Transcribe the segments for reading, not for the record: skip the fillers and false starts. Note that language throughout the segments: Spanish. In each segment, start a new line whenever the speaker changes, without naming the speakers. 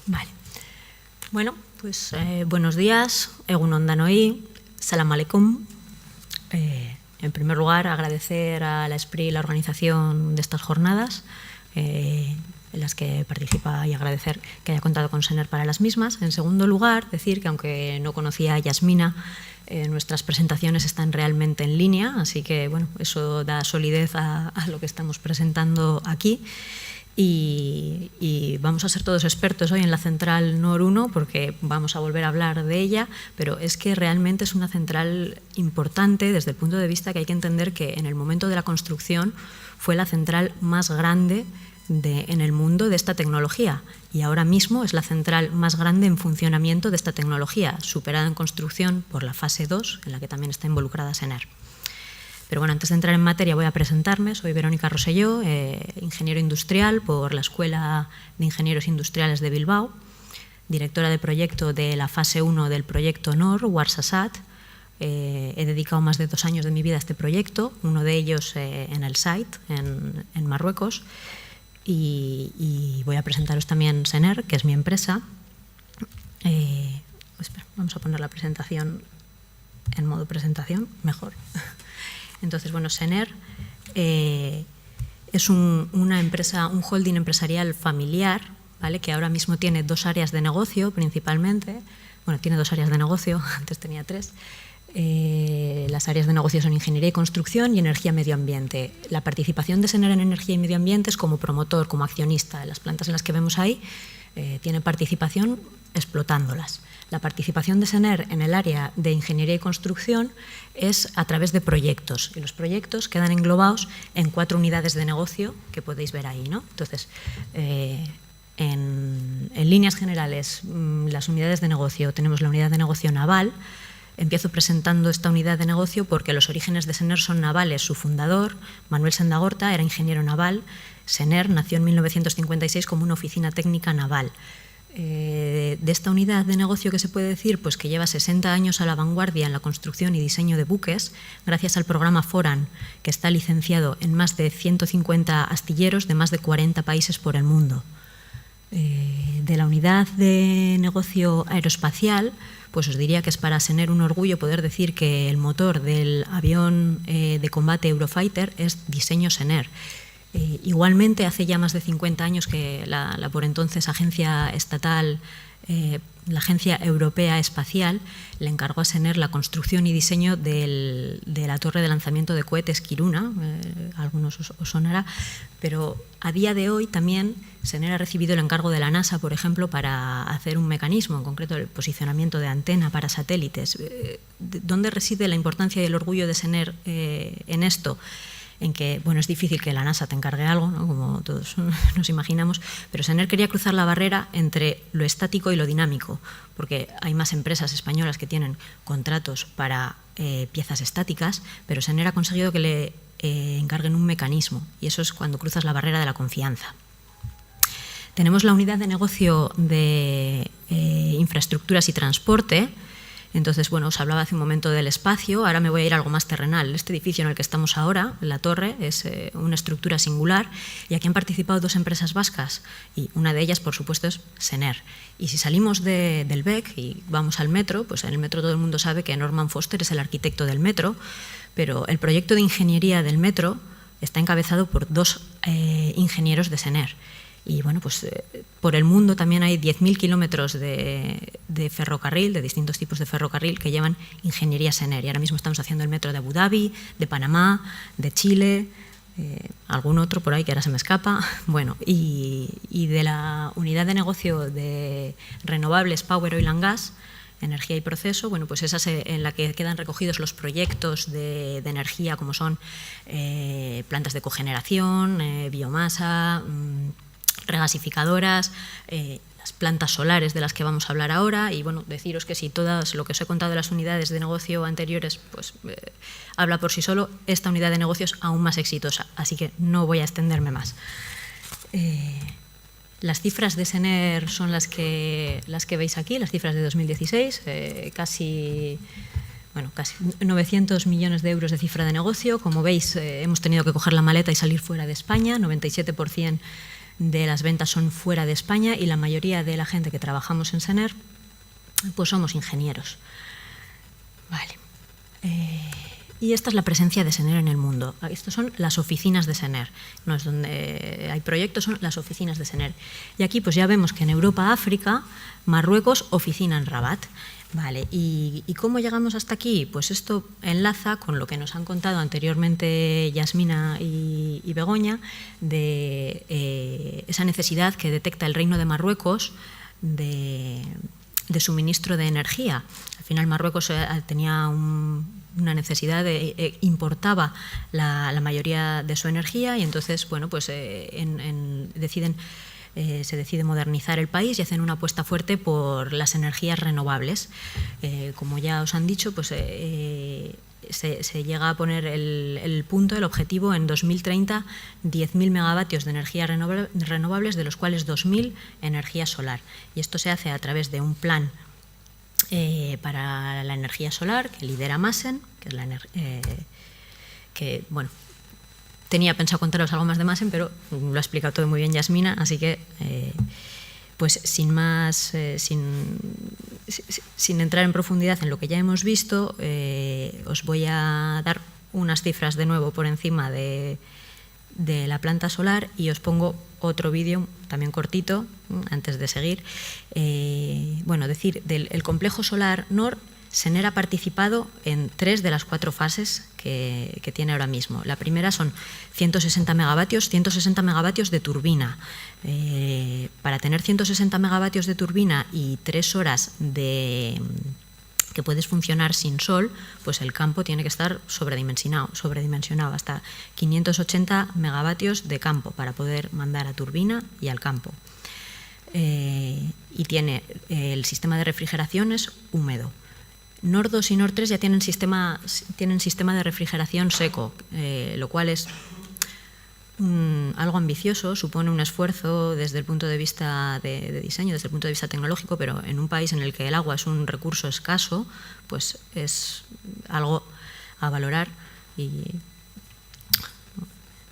Vale. Bueno, pues buenos días, Egun on danoi, salam aleikum. En primer lugar, agradecer a la SPRI la organización de estas jornadas, en las que participa, y agradecer que haya contado con SENER para las mismas. En segundo lugar, decir que aunque no conocía a Yasmina, nuestras presentaciones están realmente en línea, así que bueno, eso da solidez a lo que estamos presentando aquí. Y vamos a ser todos expertos hoy en la central NOR 1 porque vamos a volver a hablar de ella, pero es que realmente es una central importante desde el punto de vista que hay que entender que en el momento de la construcción fue la central más grande en el mundo de esta tecnología, y ahora mismo es la central más grande en funcionamiento de esta tecnología, superada en construcción por la fase 2, en la que también está involucrada SENER. Pero bueno, antes de entrar en materia voy a presentarme. Soy Verónica Rosselló, ingeniero industrial por la Escuela de Ingenieros Industriales de Bilbao, directora de proyecto de la fase 1 del proyecto NOR, Warsasat. He dedicado más de 2 años de mi vida a este proyecto, uno de ellos en el site, en Marruecos. Y voy a presentaros también SENER, que es mi empresa. Espera, vamos a poner la presentación en modo presentación, mejor. Entonces, bueno, SENER es una empresa, un holding empresarial familiar, ¿vale?, que ahora mismo tiene 2 áreas de negocio principalmente. Bueno, tiene 2 áreas de negocio, antes tenía 3. Las áreas de negocio son ingeniería y construcción y energía y medio ambiente. La participación de SENER en energía y medio ambiente es como promotor, como accionista. Las plantas en las que vemos ahí tiene participación explotándolas. La participación de SENER en el área de ingeniería y construcción es a través de proyectos, y los proyectos quedan englobados en 4 unidades de negocio que podéis ver ahí, ¿no? Entonces, en líneas generales, las unidades de negocio, tenemos la unidad de negocio naval. Empiezo presentando esta unidad de negocio porque los orígenes de SENER son navales. Su fundador, Manuel Sendagorta, era ingeniero naval. SENER nació en 1956 como una oficina técnica naval. De esta unidad de negocio, ¿qué se puede decir? Pues que lleva 60 años a la vanguardia en la construcción y diseño de buques, gracias al programa FORAN, que está licenciado en más de 150 astilleros de más de 40 países por el mundo. De la unidad de negocio aeroespacial, pues os diría que es para SENER un orgullo poder decir que el motor del avión de combate Eurofighter es diseño SENER. Igualmente, hace ya más de 50 años que la por entonces agencia estatal, la Agencia Europea Espacial, le encargó a SENER la construcción y diseño de la torre de lanzamiento de cohetes Kiruna. Algunos os sonará, pero a día de hoy también SENER ha recibido el encargo de la NASA, por ejemplo, para hacer un mecanismo, en concreto el posicionamiento de antena para satélites. ¿Dónde reside la importancia y el orgullo de SENER en esto? En que, bueno, es difícil que la NASA te encargue algo, ¿no?, como todos nos imaginamos, pero SENER quería cruzar la barrera entre lo estático y lo dinámico, porque hay más empresas españolas que tienen contratos para piezas estáticas, pero SENER ha conseguido que le encarguen un mecanismo, y eso es cuando cruzas la barrera de la confianza. Tenemos la unidad de negocio de infraestructuras y transporte. Entonces, bueno, os hablaba hace un momento del espacio, ahora me voy a ir a algo más terrenal. Este edificio en el que estamos ahora, la torre, es una estructura singular, y aquí han participado 2 empresas vascas, y una de ellas, por supuesto, es SENER. Y si salimos del BEC y vamos al metro, pues en el metro todo el mundo sabe que Norman Foster es el arquitecto del metro, pero el proyecto de ingeniería del metro está encabezado por 2 ingenieros de SENER. Y bueno, pues por el mundo también hay 10.000 kilómetros de ferrocarril, de distintos tipos de ferrocarril, que llevan ingeniería SENER. Y ahora mismo estamos haciendo el metro de Abu Dhabi, de Panamá, de Chile, algún otro por ahí que ahora se me escapa. Bueno, y de la unidad de negocio de renovables, Power, Oil and Gas, energía y proceso, bueno, pues esa es en la que quedan recogidos los proyectos de energía, como son plantas de cogeneración, biomasa, regasificadoras, las plantas solares de las que vamos a hablar ahora. Y bueno, deciros que si todas lo que os he contado de las unidades de negocio anteriores pues habla por sí solo, esta unidad de negocio es aún más exitosa, así que no voy a extenderme más. Las cifras de SENER son las que veis aquí, las cifras de 2016, casi 900 millones de euros de cifra de negocio. Como veis, hemos tenido que coger la maleta y salir fuera de España, 97% de las ventas son fuera de España y la mayoría de la gente que trabajamos en SENER pues somos ingenieros. Vale. Y esta es la presencia de SENER en el mundo. Estas son las oficinas de SENER. No es donde hay proyectos, son las oficinas de SENER. Y aquí pues ya vemos que en Europa, África, Marruecos, oficina en Rabat. Vale. ¿Y cómo llegamos hasta aquí? Pues esto enlaza con lo que nos han contado anteriormente Yasmina y Begoña de esa necesidad que detecta el Reino de Marruecos de suministro de energía. Al final Marruecos tenía una necesidad importaba la mayoría de su energía y entonces, bueno, pues se decide modernizar el país y hacen una apuesta fuerte por las energías renovables. Como ya os han dicho, pues se llega a poner el objetivo en 2030, 10.000 megavatios de energía renovables, de los cuales 2.000 energía solar. Y esto se hace a través de un plan para la energía solar que lidera Massen, que es que, bueno, tenía pensado contaros algo más de Massen, pero lo ha explicado todo muy bien Yasmina, así que pues sin más, sin entrar en profundidad en lo que ya hemos visto, os voy a dar unas cifras de nuevo por encima de la planta solar y os pongo otro vídeo también cortito antes de seguir. Bueno, decir, del complejo solar NOR, SENER ha participado en 3 de las 4 fases que tiene ahora mismo. La primera son 160 megavatios de turbina. Para tener 160 megavatios de turbina y 3 horas que puedes funcionar sin sol, pues el campo tiene que estar sobredimensionado, hasta 580 megavatios de campo para poder mandar a turbina y al campo. Y tiene el sistema de refrigeración es húmedo. NOR 2 y NOR 3 ya tienen sistema de refrigeración seco, lo cual es algo ambicioso, supone un esfuerzo desde el punto de vista de diseño, desde el punto de vista tecnológico, pero en un país en el que el agua es un recurso escaso, pues es algo a valorar y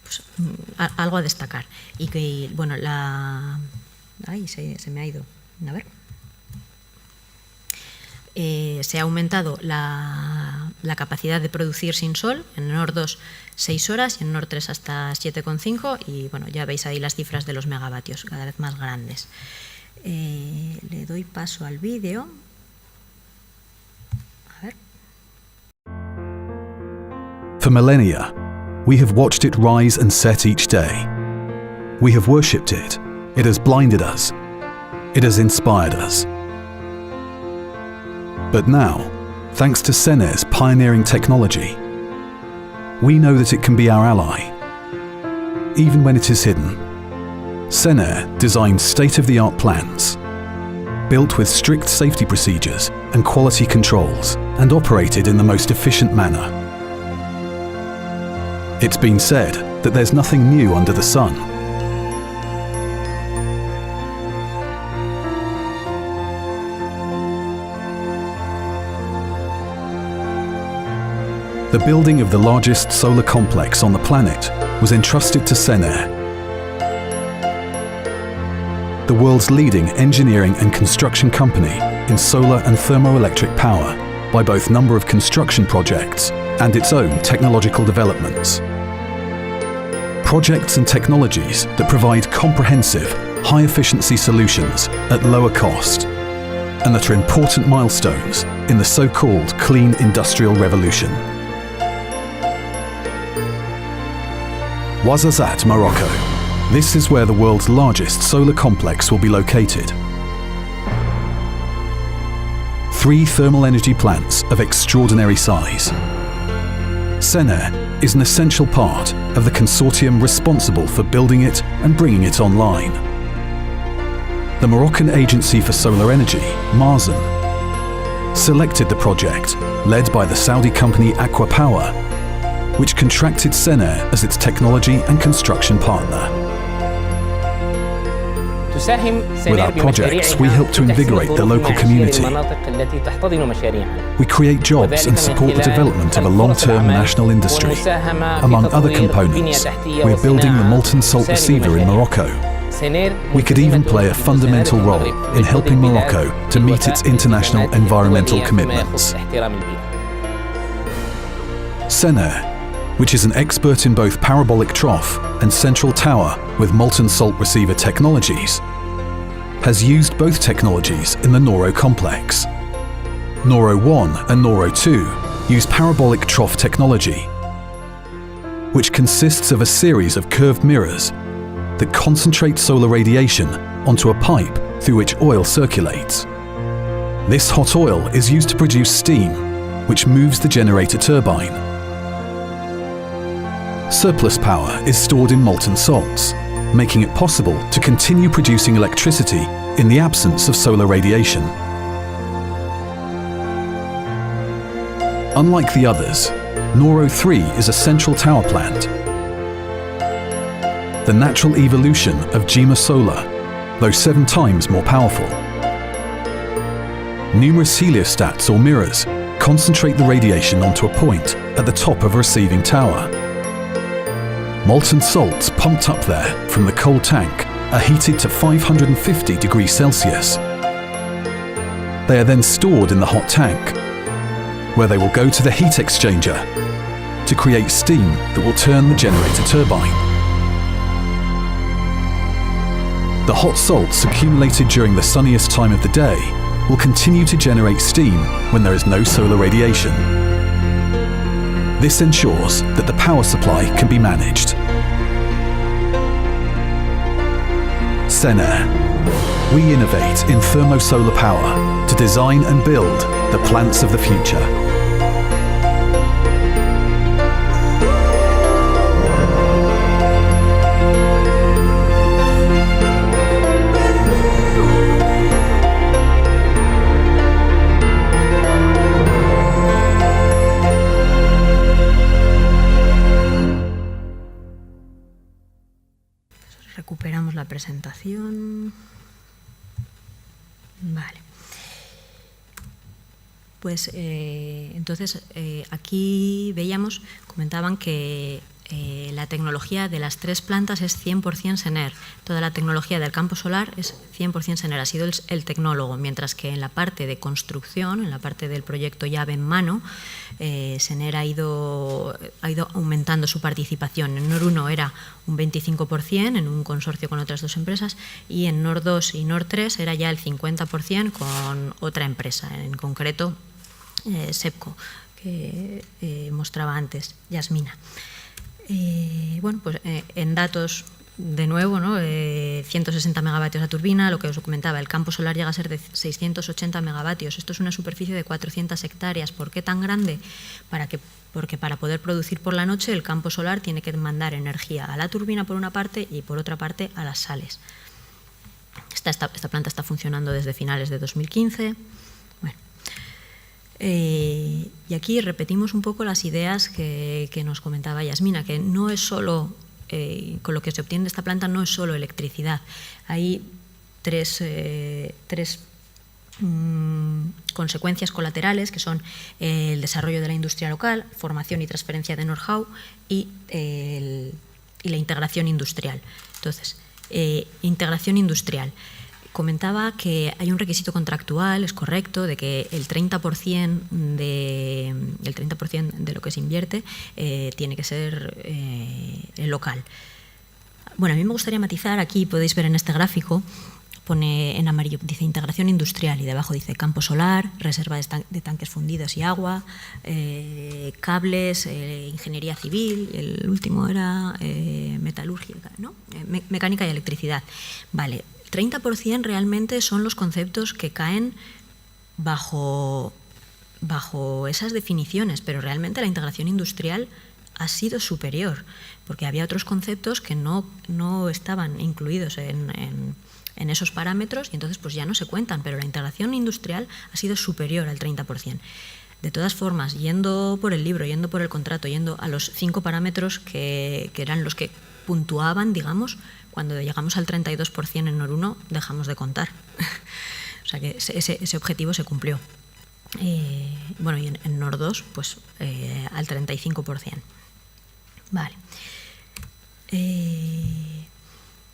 pues, algo a destacar. Y que, bueno, Ay, se me ha ido. A ver. Se ha aumentado la capacidad de producir sin sol, en NOR 2 6 horas y en NOR 3 hasta 7,5 y bueno, ya veis ahí las cifras de los megavatios cada vez más grandes. Le doy paso al vídeo. A ver.
For millennia, we have watched it rise and set each day. We have worshipped it. It has blinded us. It has inspired us. But now, thanks to SENER's pioneering technology, we know that it can be our ally, even when it is hidden. SENER designed state-of-the-art plants, built with strict safety procedures and quality controls, and operated in the most efficient manner. It's been said that there's nothing new under the sun. The building of the largest solar complex on the planet was entrusted to SENER, the world's leading engineering and construction company in solar and thermoelectric power by both number of construction projects and its own technological developments. Projects and technologies that provide comprehensive, high-efficiency solutions at lower cost, and that are important milestones in the so-called clean industrial revolution. Ouarzazate, Morocco. This is where the world's largest solar complex will be located. 3 thermal energy plants of extraordinary size. SENER is an essential part of the consortium responsible for building it and bringing it online. The Moroccan Agency for Solar Energy, Mazen, selected the project, led by the Saudi company Aqua Power, which contracted SENER as its technology and construction partner. With our projects, we help to invigorate the local community. We create jobs and support the development of a long-term national industry. Among other components, we're building the molten salt receiver in Morocco, We could even play a fundamental role in helping Morocco to meet its international environmental commitments. Sener, which is an expert in both parabolic trough and central tower with molten salt receiver technologies, has used both technologies in the Noro complex. Noro 1 and Noro 2 use parabolic trough technology, which consists of a series of curved mirrors that concentrate solar radiation onto a pipe through which oil circulates. This hot oil is used to produce steam, which moves the generator turbine. Surplus power is stored in molten salts, making it possible to continue producing electricity in the absence of solar radiation. Unlike the others, Noro 3 is a central tower plant. The natural evolution of Gema Solar, though 7 times more powerful. Numerous heliostats or mirrors concentrate the radiation onto a point at the top of a receiving tower. Molten salts pumped up there from the cold tank are heated to 550 degrees Celsius. They are then stored in the hot tank, where they will go to the heat exchanger to create steam that will turn the generator turbine. The hot salts accumulated during the sunniest time of the day will continue to generate steam when there is no solar radiation. This ensures that the power supply can be managed. Sener. We innovate in thermosolar power to design and build the plants of the future.
Recuperamos la presentación. Vale. Pues entonces aquí veíamos, comentaban que la tecnología de las 3 plantas es 100% Sener. Toda la tecnología del campo solar es 100% Sener, ha sido el tecnólogo, mientras que en la parte de construcción, en la parte del proyecto llave en mano, Sener ha ido aumentando su participación. En NOR 1 era un 25% en un consorcio con otras 2 empresas, y en NOR 2 y NOR 3 era ya el 50% con otra empresa, en concreto SEPCO, que mostraba antes Yasmina. Bueno, pues en datos, de nuevo, ¿no? 160 megavatios la turbina, lo que os comentaba, el campo solar llega a ser de 680 megavatios. Esto es una superficie de 400 hectáreas. ¿Por qué tan grande? Porque para poder producir por la noche el campo solar tiene que mandar energía a la turbina por una parte y por otra parte a las sales. Esta planta está funcionando desde finales de 2015. Bueno. Y aquí repetimos un poco las ideas que nos comentaba Yasmina, que no es solo, con lo que se obtiene de esta planta no es solo electricidad. Hay tres consecuencias colaterales, que son el desarrollo de la industria local, formación y transferencia de know-how y la integración industrial. Entonces, integración industrial. Comentaba que hay un requisito contractual, es correcto, de que el 30% de lo que se invierte tiene que ser local. Bueno, a mí me gustaría matizar, aquí podéis ver en este gráfico, pone en amarillo, dice integración industrial, y debajo dice campo solar, reserva de tanques fundidos y agua, cables, ingeniería civil, el último era metalurgia, ¿no? Mecánica y electricidad. Vale. 30% realmente son los conceptos que caen bajo esas definiciones, pero realmente la integración industrial ha sido superior, porque había otros conceptos que no estaban incluidos en esos parámetros y entonces pues ya no se cuentan, pero la integración industrial ha sido superior al 30%. De todas formas, yendo por el libro, yendo por el contrato, yendo a los 5 parámetros que eran los que puntuaban, digamos, cuando llegamos al 32% en NOR 1 dejamos de contar. O sea que ese objetivo se cumplió. Bueno, y en NOR 2 pues al 35%. Vale.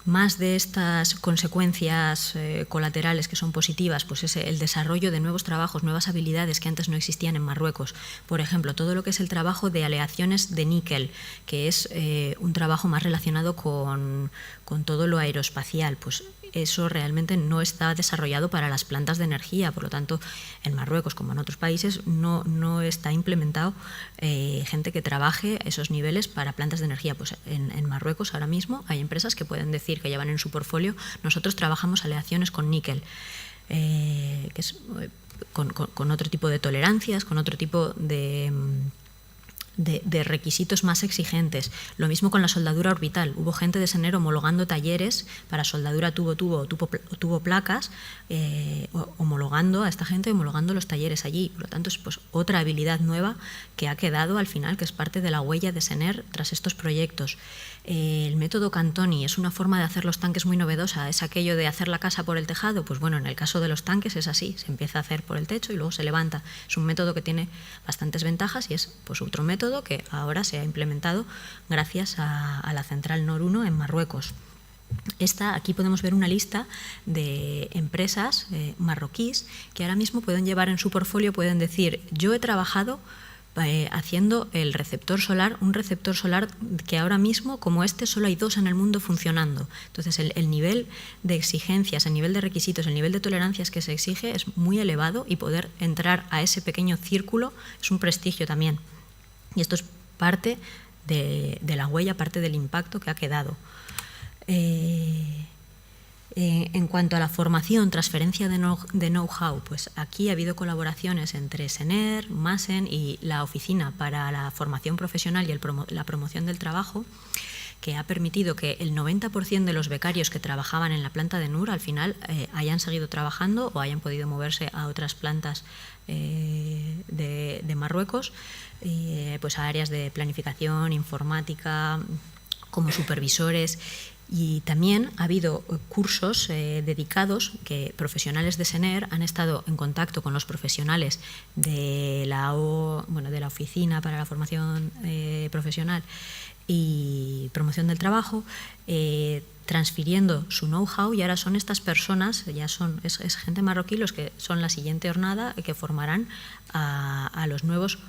más de estas consecuencias colaterales que son positivas, pues es el desarrollo de nuevos trabajos, nuevas habilidades que antes no existían en Marruecos. Por ejemplo, todo lo que es el trabajo de aleaciones de níquel, que es un trabajo más relacionado con todo lo aeroespacial, pues eso realmente no está desarrollado para las plantas de energía. Por lo tanto, en Marruecos, como en otros países, no está implementado gente que trabaje esos niveles para plantas de energía. Pues en Marruecos ahora mismo hay empresas que pueden decir que llevan en su portfolio: nosotros trabajamos aleaciones con níquel, que es con otro tipo de tolerancias, con otro tipo de requisitos más exigentes. Lo mismo con la soldadura orbital. Hubo gente de SENER homologando talleres para soldadura tubo placas, homologando a esta gente, homologando los talleres allí. Por lo tanto, es pues otra habilidad nueva que ha quedado al final, que es parte de la huella de SENER tras estos proyectos. El método Cantoni es una forma de hacer los tanques muy novedosa. Es aquello de hacer la casa por el tejado. Pues bueno, en el caso de los tanques es así, se empieza a hacer por el techo y luego se levanta. Es un método que tiene bastantes ventajas y es pues otro método que ahora se ha implementado gracias a la central NOR 1 en Marruecos. Aquí podemos ver una lista de empresas marroquíes que ahora mismo pueden llevar en su portfolio, pueden decir: yo he trabajado haciendo el receptor solar, un receptor solar que ahora mismo, como este, solo hay 2 en el mundo funcionando. Entonces, el nivel de exigencias, el nivel de requisitos, el nivel de tolerancias que se exige es muy elevado, y poder entrar a ese pequeño círculo es un prestigio también. Y esto es parte de la huella, parte del impacto que ha quedado. En cuanto a la formación, transferencia de know-how, pues aquí ha habido colaboraciones entre SENER, MASEN y la Oficina para la Formación Profesional y la Promoción del Trabajo, que ha permitido que el 90% de los becarios que trabajaban en la planta de NUR al final hayan seguido trabajando o hayan podido moverse a otras plantas de Marruecos, pues a áreas de planificación, informática, como supervisores. Y también ha habido cursos dedicados que profesionales de SENER han estado en contacto con los profesionales de la Oficina para la Formación Profesional y Promoción del Trabajo, transfiriendo su know-how, y ahora son estas personas, es gente marroquí los que son la siguiente hornada que formarán a los nuevos,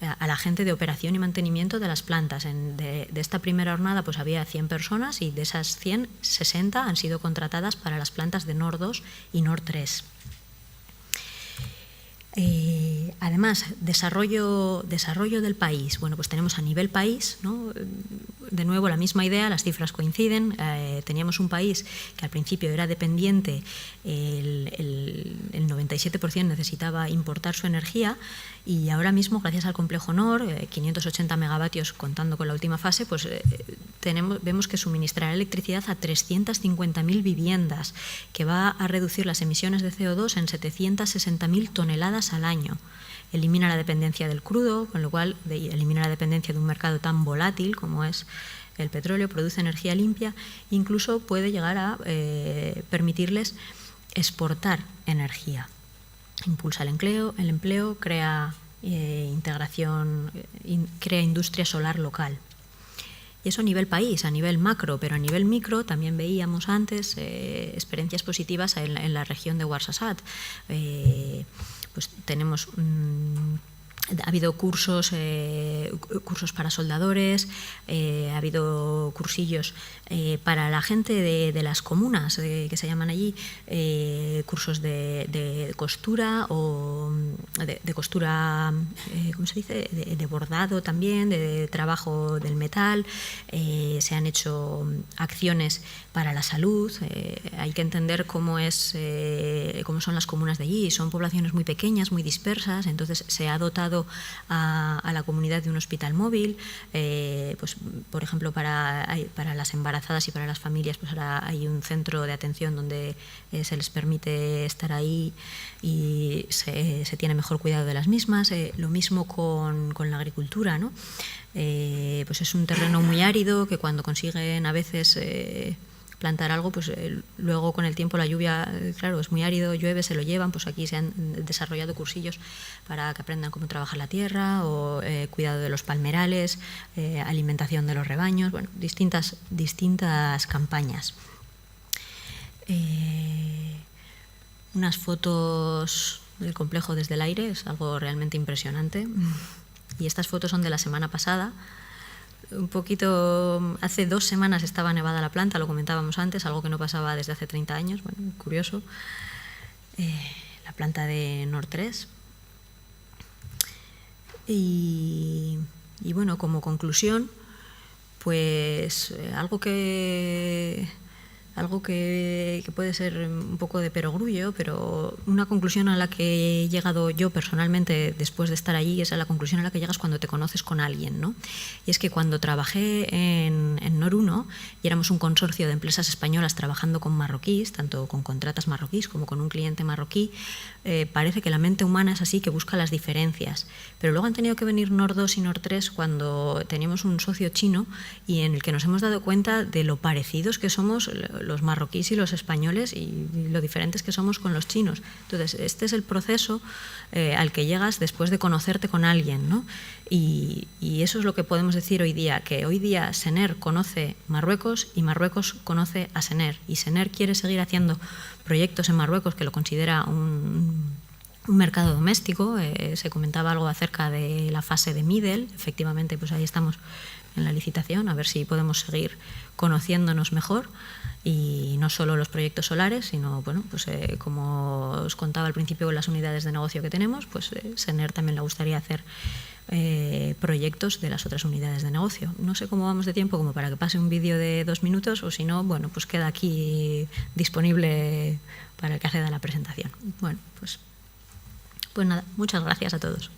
a la gente de operación y mantenimiento de las plantas. De esta primera jornada pues había 100 personas, y de esas 100, 60 han sido contratadas para las plantas de NOR 2 y NOR 3. Además, desarrollo del país. Bueno, pues tenemos a nivel país, ¿no? De nuevo la misma idea, las cifras coinciden. Teníamos un país que al principio era dependiente, el 97% necesitaba importar su energía, y ahora mismo, gracias al complejo NOR, 580 megavatios contando con la última fase, pues vemos que suministrará electricidad a 350.000 viviendas, que va a reducir las emisiones de CO2 en 760.000 toneladas al año. Elimina la dependencia del crudo, con lo cual elimina la dependencia de un mercado tan volátil como es el petróleo, produce energía limpia, incluso puede llegar a permitirles exportar energía. Impulsa el empleo, crea integración, crea industria solar local. Y eso a nivel país, a nivel macro, pero a nivel micro también veíamos antes experiencias positivas en la región de Ouarzazate. Pues tenemos ha habido cursos para soldadores, ha habido cursillos para la gente de las comunas que se llaman allí, cursos de costura o de costura, ¿cómo se dice?, de bordado también, de trabajo del metal. Se han hecho acciones para la salud. Hay que entender cómo son las comunas de allí. Son poblaciones muy pequeñas, muy dispersas, entonces se ha dotado a la comunidad de un hospital móvil, pues por ejemplo para las embarazadas y para las familias, pues ahora hay un centro de atención donde se les permite estar ahí y se tiene mejor cuidado de las mismas. Lo mismo con la agricultura, ¿no? Pues es un terreno muy árido que cuando consiguen a veces plantar algo, pues luego con el tiempo la lluvia, claro, es muy árido, llueve, se lo llevan. Pues aquí se han desarrollado cursillos para que aprendan cómo trabajar la tierra, o cuidado de los palmerales, alimentación de los rebaños, bueno, distintas campañas. Unas fotos del complejo desde el aire, es algo realmente impresionante. Y estas fotos son de la semana pasada. Un poquito, hace 2 semanas estaba nevada la planta, lo comentábamos antes, algo que no pasaba desde hace 30 años, bueno, curioso. La planta de Nord 3. Y bueno, como conclusión, pues algo que puede ser un poco de perogrullo, pero una conclusión a la que he llegado yo personalmente después de estar allí es a la conclusión a la que llegas cuando te conoces con alguien, ¿no? Y es que cuando trabajé en Nord 1 y éramos un consorcio de empresas españolas trabajando con marroquíes, tanto con contratas marroquíes como con un cliente marroquí, parece que la mente humana es así, que busca las diferencias. Pero luego han tenido que venir Nord 2 y Nord 3 cuando teníamos un socio chino y en el que nos hemos dado cuenta de lo parecidos que somos los marroquíes y los españoles y lo diferentes que somos con los chinos. Entonces, este es el proceso al que llegas después de conocerte con alguien, ¿no? Y eso es lo que podemos decir hoy día, que hoy día Sener conoce Marruecos y Marruecos conoce a Sener. Y Sener quiere seguir haciendo proyectos en Marruecos, que lo considera un mercado doméstico. Se comentaba algo acerca de la fase de Midel. Efectivamente, pues ahí estamos en la licitación, a ver si podemos seguir conociéndonos mejor, y no solo los proyectos solares, sino, bueno, pues como os contaba al principio, las unidades de negocio que tenemos, pues Sener también le gustaría hacer proyectos de las otras unidades de negocio. No sé cómo vamos de tiempo como para que pase un vídeo de 2 minutos, o si no, bueno, pues queda aquí disponible para el que acceda a la presentación. Bueno, pues nada, muchas gracias a todos.